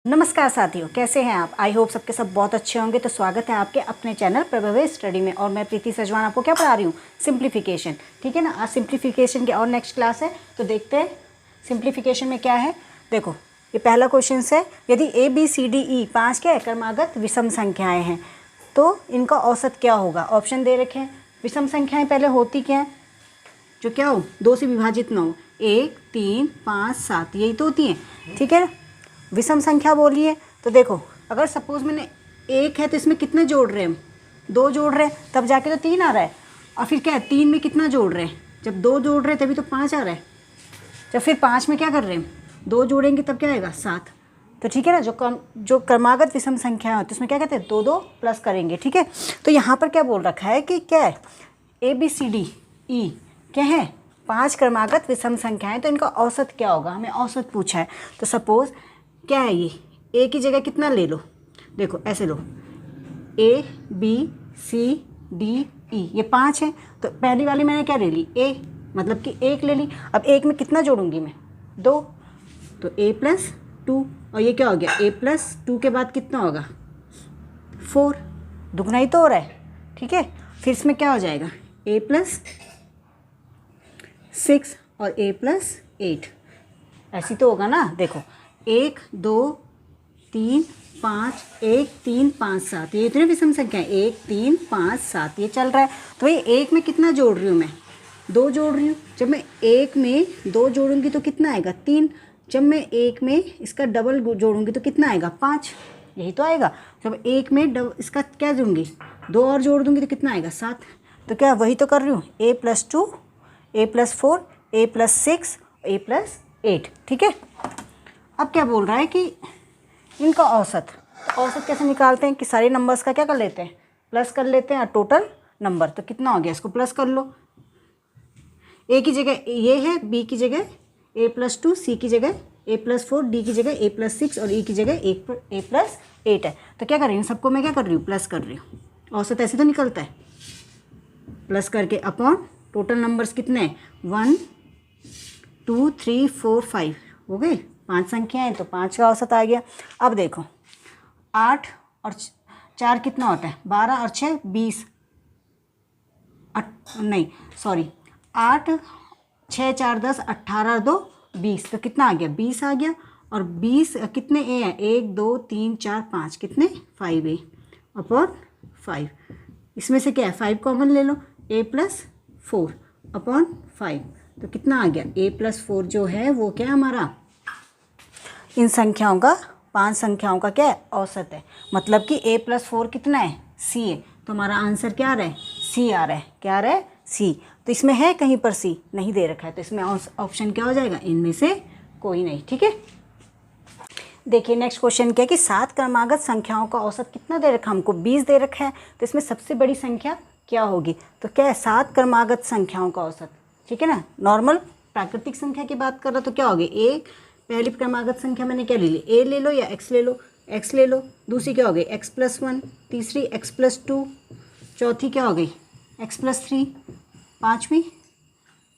नमस्कार साथियों, कैसे हैं आप? आई होप सबके सब बहुत अच्छे होंगे। तो स्वागत है आपके अपने चैनल प्रभवे स्टडी में। और मैं प्रीति सजवान आपको क्या पढ़ा रही हूँ? सिंप्लीफिकेशन। ठीक है ना। आज सिंप्लीफिकेशन की और नेक्स्ट क्लास है, तो देखते हैं सिंप्लीफिकेशन में क्या है। देखो, ये पहला क्वेश्चन है, यदि ABCDE 5 क्या है क्रमागत विषम संख्याएँ हैं तो इनका औसत क्या होगा? ऑप्शन दे रखे हैं। विषम संख्याएँ पहले होती क्या हैं? जो क्या हो, 2 से विभाजित ना हो। 1, 3, 5, 7 यही तो होती हैं। ठीक है ना। विषम संख्या बोली है तो देखो, अगर सपोज मैंने 1 है तो इसमें कितने जोड़ रहे हैं हम? 2 जोड़ रहे हैं, तब जाके तो 3 आ रहा है। और फिर क्या है, 3 में कितना जोड़ रहे हैं? जब 2 जोड़ रहे हैं तभी तो 5 आ रहा है। जब फिर 5 में क्या कर रहे हैं, 2 जोड़ेंगे तब क्या आएगा? 7। तो ठीक है ना। जो क्रमागत विषम संख्या होती है उसमें क्या कहते हैं, 2 2 प्लस करेंगे। ठीक है। तो यहाँ पर क्या बोल रखा है कि क्या है, ABCDE क्या है, 5 क्रमागत विषम संख्याएं, तो इनका औसत क्या होगा? हमें औसत पूछा है। तो सपोज क्या है, ये ए की जगह कितना ले लो, देखो ऐसे लो, ABCDE ये 5 है। तो पहली वाली मैंने क्या ले ली, ए, मतलब कि 1 ले ली। अब 1 में कितना जोड़ूंगी मैं? 2। तो A+2, और ये क्या हो गया, A+2 के बाद कितना होगा? 4। दुगना ही तो हो रहा है। ठीक है। फिर इसमें क्या हो जाएगा, A+6 और A+8 ऐसी तो होगा ना। देखो 1 2 3 5, 1 3 5 7 ये इतने विषम संख्या है। 1 3 5 7 ये चल रहा है। तो ये 1 में कितना जोड़ रही हूँ मैं? 2 जोड़ रही हूँ। जब मैं 1 में 2 जोड़ूंगी तो कितना आएगा? 3। जब मैं 1 में इसका डबल जोड़ूंगी तो कितना आएगा? 5। यही तो आएगा। जब 1 में इसका क्या जोड़ूंगी, 2 और जोड़ दूंगी तो कितना आएगा? 7। तो क्या वही तो कर रही हूँ, A+2 A+4 A+6 A+8। ठीक है। अब क्या बोल रहा है कि इनका औसत। तो औसत कैसे निकालते हैं कि सारे नंबर्स का क्या कर लेते हैं, प्लस कर लेते हैं, और टोटल नंबर तो कितना हो गया, इसको प्लस कर लो। ए की जगह ये है, बी की जगह A+2, सी की जगह A+4, डी की जगह A+6 और ई की जगह A+8 है। तो क्या कर रही हूँ, सबको मैं क्या कर रही हूँ, प्लस कर रही हूँ। औसत ऐसे तो निकलता है, प्लस करके अपॉन टोटल नंबर्स कितने हैं, 1 2 3 4 5 हो गए। 5 संख्या है तो 5 का औसत आ गया। अब देखो 8 और 4 कितना होता है, 12 और 6 20, नहीं सॉरी 8 6 4 10 18 2 20, तो कितना आ गया, 20 आ गया। और 20 कितने ए हैं, 1 2 3 4 5, कितने 5A अपॉन 5। इसमें से क्या है, 5 कॉमन ले लो, A+4 अपॉन 5, तो कितना आ गया, A+4 जो है वो क्या है हमारा, इन संख्याओं का, 5 संख्याओं का क्या है, औसत है। मतलब कि A+4 कितना है, C है। तो हमारा आंसर क्या आ रहा है, C आ रहा है। क्या आ रहा है, C। तो इसमें है कहीं पर C नहीं दे रखा है, तो इसमें ऑप्शन क्या हो जाएगा, इनमें से कोई नहीं। ठीक है। देखिए नेक्स्ट क्वेश्चन क्या है कि 7 क्रमागत संख्याओं का औसत कितना दे रखा है, हमको 20 दे रखा है। तो इसमें सबसे बड़ी संख्या क्या होगी, तो क्या है, 7 क्रमागत संख्याओं का औसत। ठीक है ना। नॉर्मल प्राकृतिक संख्या की बात कर रहा तो क्या होगी, एक पहली क्रमागत संख्या मैंने क्या ले ली, A ले लो या X ले लो, X ले लो। दूसरी क्या हो गई, X+1, तीसरी X+2, चौथी क्या हो गई, X+3, पाँचवीं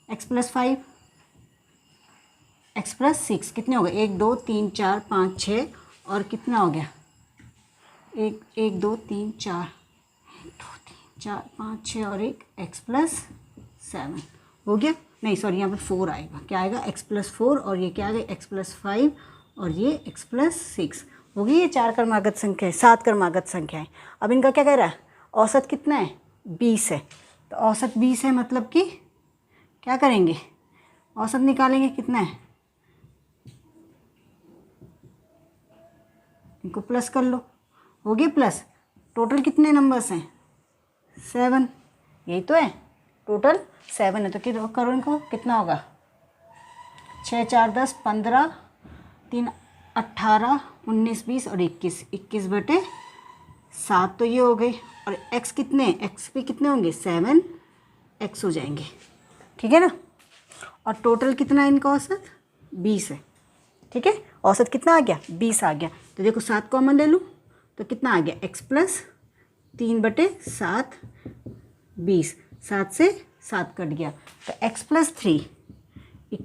X+5, X+6, कितने हो गए, 1 2 3 4 5 6, और कितना हो गया, 1 2 3 4 4 5 6 और एक X+7 हो गया। नहीं सॉरी, यहाँ पर 4 आएगा, क्या आएगा, X+4, और ये क्या आएगा, X+5, और ये X+6 हो गई। ये 4 क्रमागत संख्या है, 7 क्रमागत संख्या है। अब इनका क्या कह रहा है, औसत कितना है, 20 है। तो औसत 20 है, मतलब कि क्या करेंगे, औसत निकालेंगे, कितना है, इनको प्लस कर लो, हो गया प्लस। टोटल कितने नंबर्स हैं, 7, यही तो है, टोटल 7 है। तो कितना करो इनको, कितना होगा, 6 4 10 15 3 18 19 20 और 21, 21/7 तो ये हो गई। और x कितने, x भी कितने होंगे, 7x हो जाएंगे। ठीक है ना। और टोटल कितना है इनका औसत, 20 है। ठीक है। औसत कितना आ गया, 20 आ गया। तो देखो 7 कॉमन ले लूँ तो कितना आ गया, X+3/7 20, 7 से 7 कट गया, तो X+3 =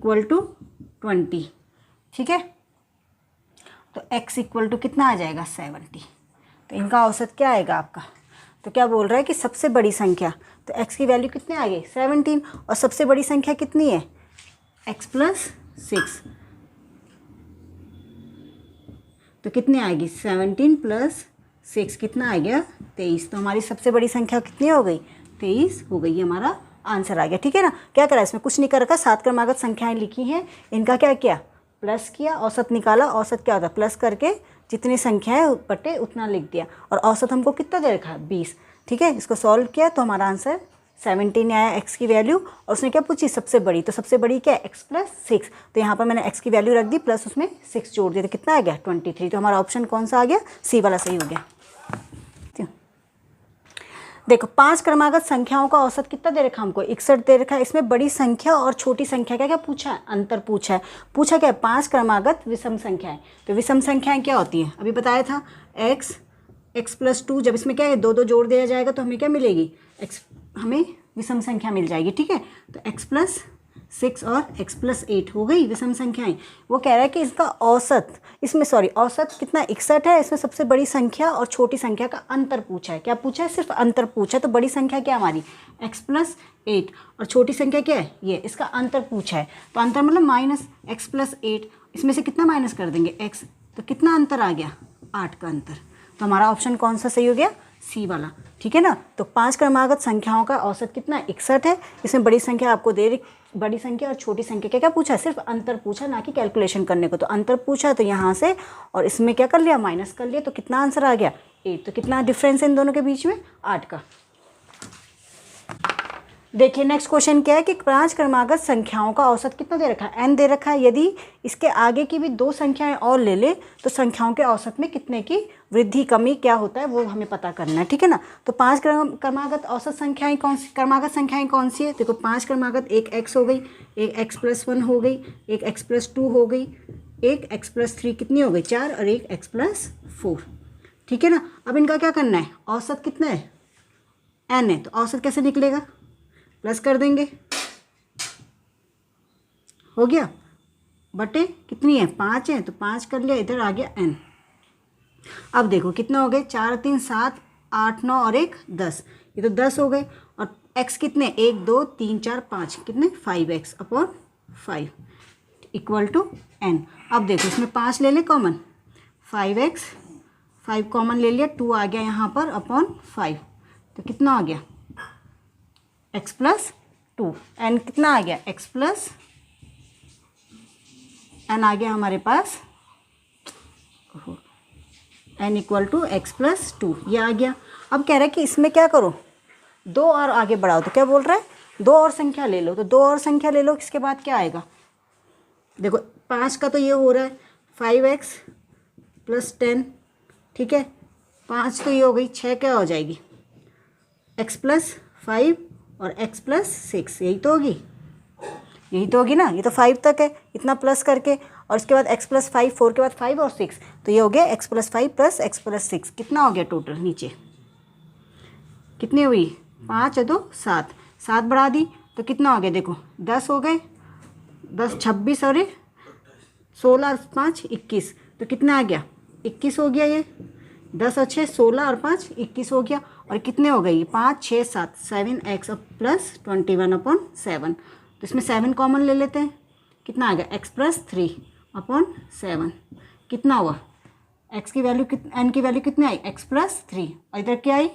20। ठीक है। तो x इक्वल टू कितना आ जाएगा 70। तो इनका औसत क्या आएगा आपका, तो क्या बोल रहा है कि सबसे बड़ी संख्या, तो x की वैल्यू कितने आ गई 17, और सबसे बड़ी संख्या कितनी है x प्लस 6, तो कितनी आएगी 17 प्लस 6 कितना आ गया 23। तो हमारी सबसे बड़ी संख्या कितनी हो गई 23 हो गई, ये हमारा आंसर आ गया। ठीक है ना, क्या करा इसमें कुछ नहीं कर रखा, 7 क्रमागत संख्याएं लिखी हैं, इनका क्या किया प्लस किया, औसत निकाला, औसत क्या होता है प्लस करके जितनी संख्याएं बटे उतना लिख दिया, और औसत हमको कितना दे रखा है 20। ठीक है, इसको सॉल्व किया तो हमारा आंसर 17 आया एक्स की वैल्यू, और उसने क्या पूछी सबसे बड़ी, तो सबसे बड़ी क्या है एक्स प्लस 6, तो यहाँ पर मैंने एक्स की वैल्यू रख दी प्लस उसमें 6 जोड़ दिया, तो कितना आ गया 23। तो हमारा ऑप्शन कौन सा आ गया, सी वाला सही हो गया। देखो 5 क्रमागत संख्याओं का औसत कितना दे रखा हमको 61 दे रखा है, इसमें बड़ी संख्या और छोटी संख्या क्या क्या पूछा है, अंतर पूछा है। पूछा क्या है 5 क्रमागत विषम संख्याएं, तो विषम संख्याएं क्या होती हैं अभी बताया था, x प्लस 2, जब इसमें क्या है 2 2 जोड़ दिया जाएगा तो हमें क्या मिलेगी x, हमें विषम संख्या मिल जाएगी। ठीक है, तो x प्लस 6 और x प्लस 8 हो गई विषम संख्याएं। वो कह रहा है कि इसका औसत, इसमें सॉरी औसत कितना 61 है, इसमें सबसे बड़ी संख्या और छोटी संख्या का अंतर पूछा है। क्या पूछा है, सिर्फ अंतर पूछा है। तो बड़ी संख्या क्या हमारी x प्लस 8 और छोटी संख्या क्या है ये, इसका अंतर पूछा है। तो अंतर मतलब माइनस x प्लस 8, इसमें से कितना माइनस कर देंगे x, तो कितना अंतर आ गया 8 का अंतर। तो हमारा ऑप्शन कौन सा सही हो गया, सी वाला। ठीक है ना, तो 5 क्रमागत संख्याओं का औसत कितना 61 है, इसमें बड़ी संख्या आपको दे रही, बड़ी संख्या और छोटी संख्या क्या क्या पूछा है, सिर्फ अंतर पूछा, ना कि कैलकुलेशन करने को। तो अंतर पूछा तो यहाँ से और इसमें क्या कर लिया माइनस कर लिया, तो कितना आंसर आ गया 8। तो कितना डिफरेंस है इन दोनों के बीच में 8 का। देखिए नेक्स्ट क्वेश्चन क्या है कि 5 क्रमागत संख्याओं का औसत कितना दे रखा है n दे रखा है, यदि इसके आगे की भी 2 संख्याएं और ले ले तो संख्याओं के औसत में कितने की वृद्धि कमी क्या होता है वो हमें पता करना है। ठीक है ना, तो 5 क्रमागत औसत संख्याएं कौन सी, क्रमागत संख्याएं कौन सी है, देखो 5 क्रमागत, एक x हो गई, एक x प्लस 1 हो गई, एक x प्लस 2 हो गई, एक x प्लस 3 कितनी हो गई 4, और एक x प्लस 4। ठीक है ना, अब इनका क्या करना है, औसत कितना है n है, तो औसत कैसे निकलेगा, प्लस कर देंगे, हो गया, बटे कितनी है 5 है, तो 5 कर लिया, इधर आ गया n। अब देखो कितना हो गए 4 3 7 8 9 और 1 10, ये तो 10 हो गए, और x कितने 1 2 3 4 5 कितने 5x upon 5 equal to n। अब देखो इसमें 5 ले लें कॉमन, 5x 5 कॉमन ले लिया, 2 आ गया यहाँ पर अपॉन 5, तो कितना आ गया x प्लस 2, n कितना आ गया x प्लस n आ गया हमारे पास n equal to x plus 2, ये आ गया। अब कह रहा है कि इसमें क्या करो 2 और आगे बढ़ाओ, तो क्या बोल रहा है 2 और संख्या ले लो, तो 2 और संख्या ले लो, इसके बाद क्या आएगा, देखो 5 का तो ये हो रहा है 5x प्लस 10, ठीक है 5 तो ये हो गई, 6 क्या हो जाएगी x प्लस 5 और x प्लस 6, यही तो होगी, यही तो होगी ना, ये तो 5 तक है, इतना प्लस करके, और इसके बाद x प्लस 5, 4 के बाद 5 और 6, तो ये हो गया x plus 5 plus x plus 6, कितना हो गया टोटल, नीचे कितनी हुई 5 है तो 7, 7 बढ़ा दी तो कितना हो गया, देखो 10 हो गए, 10 26 और 16 और 5 21, तो कितना आ गया 21 हो गया, ये 10 और 6 16 और 5 21 हो गया, और कितने हो गई 5 6 7 7x प्लस 21 अपॉन 7, तो इसमें 7 कॉमन ले लेते हैं, कितना आ गया x प्लस 3 अपॉन 7, कितना हुआ x की वैल्यू n की वैल्यू कितनी आई x प्लस 3, और इधर क्या आई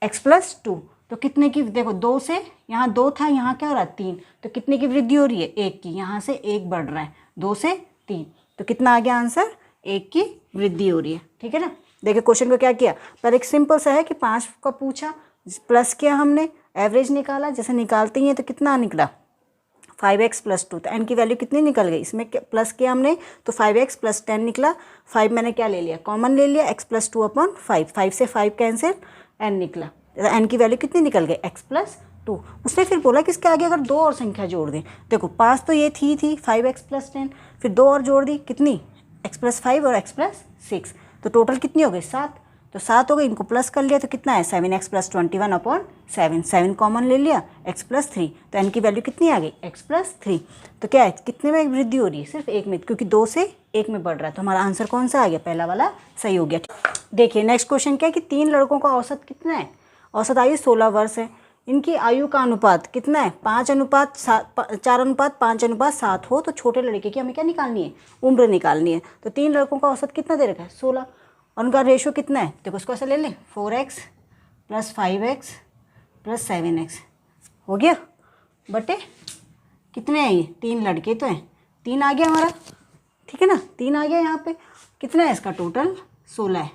x प्लस 2, तो कितने की, देखो 2 से यहाँ 2 था, यहाँ क्या हो रहा है 3, तो कितने की वृद्धि हो रही है 1 की, यहाँ से 1 बढ़ रहा है 2 से 3, तो कितना आ गया आंसर 1 की वृद्धि हो रही है। ठीक है ना, देखिए क्वेश्चन को क्या किया, पर एक सिंपल सा है कि 5 का पूछा, प्लस किया हमने, एवरेज निकाला, जैसे निकालते ही हैं तो कितना निकला 5x प्लस 2, तो n की वैल्यू कितनी निकल गई, इसमें प्लस किया हमने तो 5x प्लस 10 निकला, 5 मैंने क्या ले लिया कॉमन ले लिया, x प्लस 2 अपॉन 5, 5 से 5 कैंसिल, n निकला, तो n की वैल्यू कितनी निकल गई x प्लस 2। उसने फिर बोला कि इसके आगे अगर 2 और संख्या जोड़ दें, देखो 5 तो ये थी 5x प्लस 10, फिर 2 और जोड़ दी कितनी x प्लस 5 और x प्लस 6, तो टोटल कितनी हो गई 7, तो 7 हो गई, इनको प्लस कर लिया तो कितना है 7x प्लस 21 अपॉन 7, 7 कॉमन ले लिया x प्लस 3, तो n की वैल्यू कितनी आ गई x प्लस 3, तो क्या है कितने में वृद्धि हो रही है सिर्फ 1 में, क्योंकि 2 से 1 में बढ़ रहा है, तो हमारा आंसर कौन सा आ गया, पहला वाला सही हो गया। देखिए नेक्स्ट क्वेश्चन क्या है कि 3 लड़कों का औसत कितना है, औसत आयु 16 वर्ष है। इनकी आयु का अनुपात कितना है, 4:5:7 हो तो छोटे लड़के की हमें क्या निकालनी है, उम्र निकालनी है। तो 3 लड़कों का औसत कितना दे रखा है, 16, और उनका रेशो कितना है, देखो उसको ऐसे ले लें, 4x + 5x + 7x हो गया, बटे कितने हैं ये, 3 लड़के तो हैं, 3 आ गया हमारा, ठीक है ना, 3 आ गया। यहाँ पे कितना है, इसका टोटल 16 है,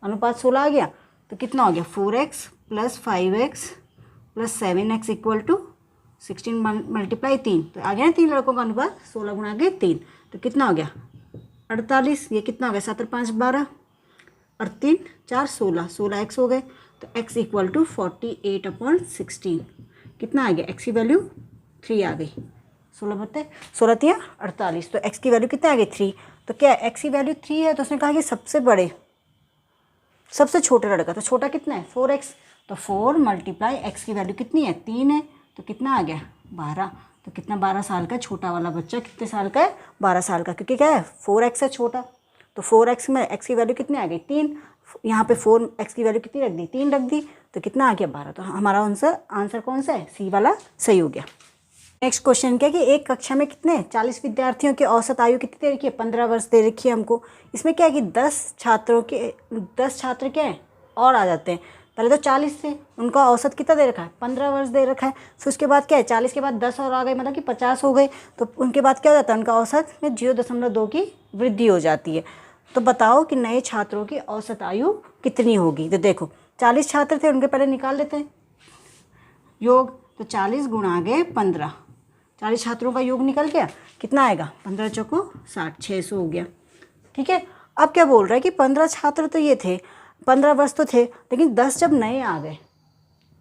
अनुपात 16 आ गया, तो कितना हो गया, 4x + 5x + 7x = 16 × 3, तो आ गया ना 3 लड़कों का अनुपात 16 गुणा के 3, तो कितना हो गया 48, ये कितना हो गया 7 और 5 12 और 3 4 16, 16x हो गए, तो x = 48/16, कितना आ गया, x की वैल्यू 3 आ गई, 16/16 तो x की वैल्यू कितना आ गई 3, तो क्या x की वैल्यू 3 है, तो उसने कहा कि सबसे बड़े सबसे छोटे लड़का, तो छोटा कितना है 4x, तो 4 × x की वैल्यू कितनी है 3 है, तो कितना आ गया 12, तो कितना 12 साल का छोटा वाला बच्चा कितने साल का है, 12 साल का, क्योंकि क्या है 4x है छोटा, तो 4x में x की वैल्यू कितनी आ गई 3, यहाँ पे 4x की वैल्यू कितनी रख दी 3 रख दी, तो कितना आ गया 12, तो हमारा आंसर कौन सा है, सी वाला सही हो गया। नेक्स्ट क्वेश्चन क्या है कि एक कक्षा में कितने 40 विद्यार्थियों की औसत आयु कितनी दे रखी है, 15 वर्ष दे रखी है हमको। इसमें क्या है कि 10 छात्र क्या है और आ जाते हैं, पहले तो 40 थे, उनका औसत कितना दे रखा है 15 वर्ष दे रखा है, फिर उसके बाद क्या है 40 के बाद 10 और आ गए, मतलब कि 50 हो गए, तो उनके बाद क्या हो जाता है, उनका औसत में 0.2 की वृद्धि हो जाती है। तो बताओ कि नए छात्रों की औसत आयु कितनी होगी, तो देखो 40 छात्र थे, उनके पहले निकाल लेते हैं योग, तो 40 गुणा गए 15, 40 छात्रों का योग निकल गया, कितना आएगा 15 चौको 60, 600 हो गया, ठीक है। अब क्या बोल रहा है कि 15 छात्र तो ये थे, 15 वर्ष तो थे, लेकिन 10 जब नए आ गए,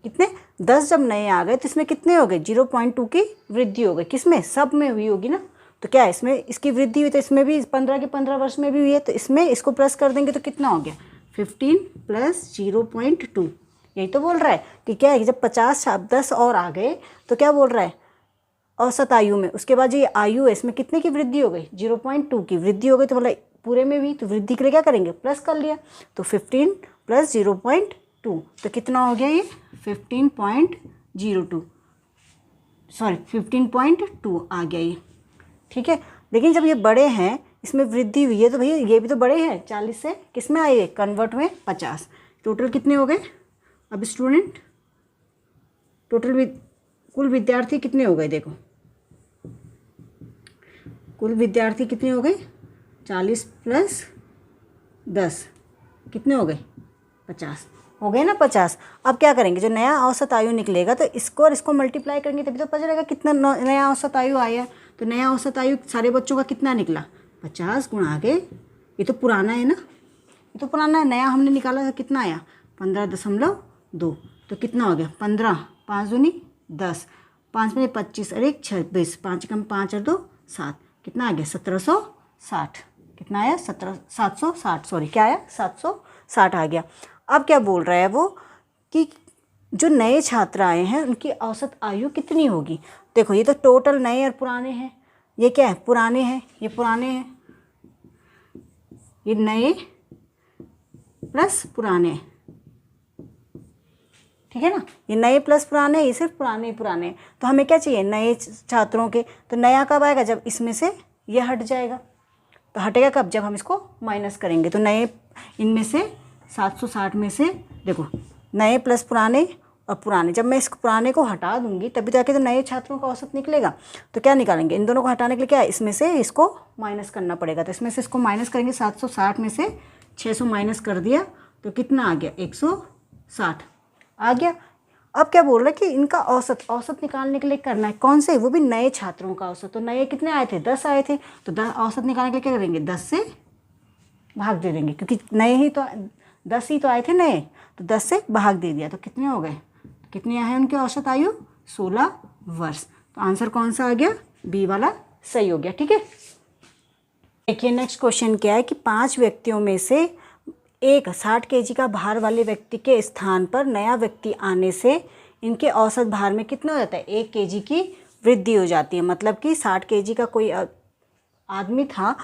कितने 10 जब नए आ गए, तो इसमें कितने हो गए 0.2 की वृद्धि हो गई, किसमें सब में हुई होगी ना, तो क्या है इसमें इसकी वृद्धि हुई, तो इसमें भी 15 के 15 वर्ष में भी हुई है, तो इसमें इसको प्लस कर देंगे तो कितना हो गया 15 + 0.2, यही तो बोल रहा है कि क्या है कि जब 10 और आ गए तो क्या बोल रहा है औसत आयु में, उसके बाद जो ये आयु है इसमें कितने की वृद्धि हो गई 0.2 की वृद्धि हो गई, तो मतलब पूरे में भी, तो वृद्धि के लिए क्या करेंगे प्लस कर लिया, तो 15 + 0.2, तो कितना हो गया ये 15.02 आ गया ये, ठीक है। लेकिन जब ये बड़े हैं इसमें वृद्धि हुई है, तो भैया ये भी तो बड़े हैं, 40 से किस में आए कन्वर्ट में 50, टोटल कितने हो गए, अब स्टूडेंट टोटल कुल विद्यार्थी कितने हो गए, देखो कुल विद्यार्थी कितने हो गए 40 + 10 कितने हो गए 50 हो गए ना 50। अब क्या करेंगे, जो नया औसत आयु निकलेगा तो इसको और इसको मल्टीप्लाई करेंगे तभी तो पता चलेगा कितना नया औसत आयु आया। तो नया औसत आयु सारे बच्चों का कितना निकला 50 गुणा आगे, ये तो पुराना है ना, ये तो पुराना है, नया हमने निकाला था कितना आया 15.2, तो कितना हो गया 15, 5 दूनी 10, 5 में 25 और 1 26, 5 कम 5 और 2 7, कितना आ गया 1760, कितना आया 760 सॉरी क्या आया 760 आ गया। अब क्या बोल रहा है वो कि जो नए छात्र आए हैं उनकी औसत आयु कितनी होगी। देखो ये तो टोटल नए और पुराने हैं, ये क्या है पुराने हैं, ये पुराने हैं, ये नए प्लस पुराने, ठीक है ना, ये नए प्लस पुराने, ये सिर्फ पुराने ही पुराने हैं। तो हमें क्या चाहिए नए छात्रों के, तो नया कब आएगा जब इसमें से ये हट जाएगा, तो हटेगा कब जब हम इसको माइनस करेंगे। तो नए इनमें से 760 में से देखो नए प्लस पुराने और पुराने, जब मैं इस पुराने को हटा दूंगी तभी जाके तो नए छात्रों का औसत निकलेगा। तो क्या निकालेंगे, इन दोनों को हटाने के लिए क्या है इसमें से इसको माइनस करना पड़ेगा। तो इसमें से इसको माइनस करेंगे, 760 में से 600 माइनस कर दिया तो कितना आ गया 160 आ गया। अब क्या बोल रहा है कि इनका औसत निकालने के लिए करना है कौन से, वो भी नए छात्रों का औसत। तो नए कितने आए थे 10 आए थे, तो औसत निकालने के लिए क्या करेंगे 10 से भाग दे देंगे, क्योंकि नए ही तो 10 ही तो आए थे नए, तो 10 से भाग दे दिया तो कितने हो गए, कितने आए उनके औसत आयु 16 वर्ष। तो आंसर कौन सा आ गया बी वाला सही हो गया, ठीक है। देखिए नेक्स्ट क्वेश्चन क्या है कि 5 व्यक्तियों में से एक 60 kg का भार वाले व्यक्ति के स्थान पर नया व्यक्ति आने से इनके औसत भार में कितना हो जाता है 1 kg की वृद्धि हो जाती है। मतलब कि 60 kg का कोई आदमी था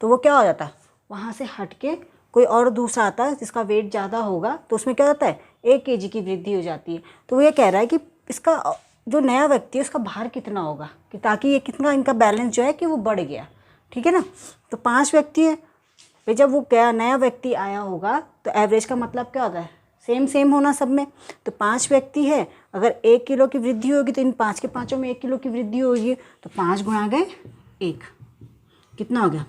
तो वो क्या हो जाता, वहाँ से हट के कोई और दूसरा आता है जिसका वेट ज़्यादा होगा, तो उसमें क्या होता है 1 kg की वृद्धि हो जाती है। तो वो ये कह रहा है कि इसका जो नया व्यक्ति है उसका भार कितना होगा, कि ताकि ये कितना इनका बैलेंस जो है कि वो बढ़ गया। ठीक है ना। तो 5 व्यक्ति है भाई, जब वो क्या नया व्यक्ति आया होगा तो एवरेज का मतलब क्या होता है, सेम सेम होना सब में। तो 5 व्यक्ति है, अगर 1 किलो की वृद्धि होगी तो इन 5 के पाँचों में 1 किलो की वृद्धि होगी। तो 5 गुणा गए 1, कितना हो गया,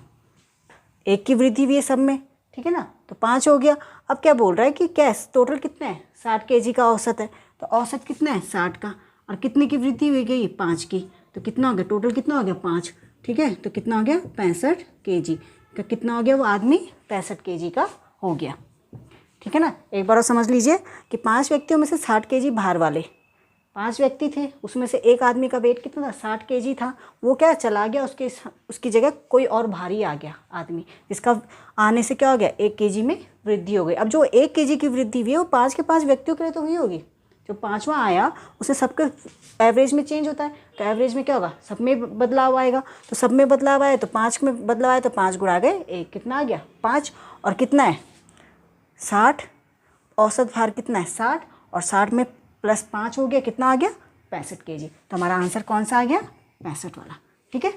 1 की वृद्धि भी है सब में। ठीक है ना। तो 5 हो गया। अब क्या बोल रहा है कि क्या टोटल कितना है, 60 kg का औसत है। तो औसत कितना है 60 का, और कितने की वृद्धि हुई गई 5 की। तो कितना हो गया टोटल, कितना हो गया 5। ठीक है। तो कितना हो गया 65 kg का, कितना हो गया वो आदमी 65 kg का हो गया। ठीक है ना। एक बार और समझ लीजिए कि 5 व्यक्तियों में से 60 kg भार वाले 5 व्यक्ति थे, उसमें से एक आदमी का वेट कितना था 60 kg था। वो क्या चला गया, उसकी जगह कोई और भारी आ गया आदमी, जिसका आने से क्या हो गया 1 kg में वृद्धि हो गई। अब जो 1 kg की वृद्धि हुई है वो 5 के 5 व्यक्तियों के लिए तो हुई होगी। जो 5वां आया उससे सबके एवरेज में चेंज होता है, तो एवरेज में क्या होगा, सब में बदलाव आएगा। तो सब में बदलाव आया तो 5 में बदलाव आया, तो 5 गुणा गए 1, कितना आ गया 5। और कितना है 60, औसत भार कितना है 60, और 60 में +5 हो गया, कितना आ गया 65 kg। तो हमारा आंसर कौन सा आ गया 65 वाला। ठीक है।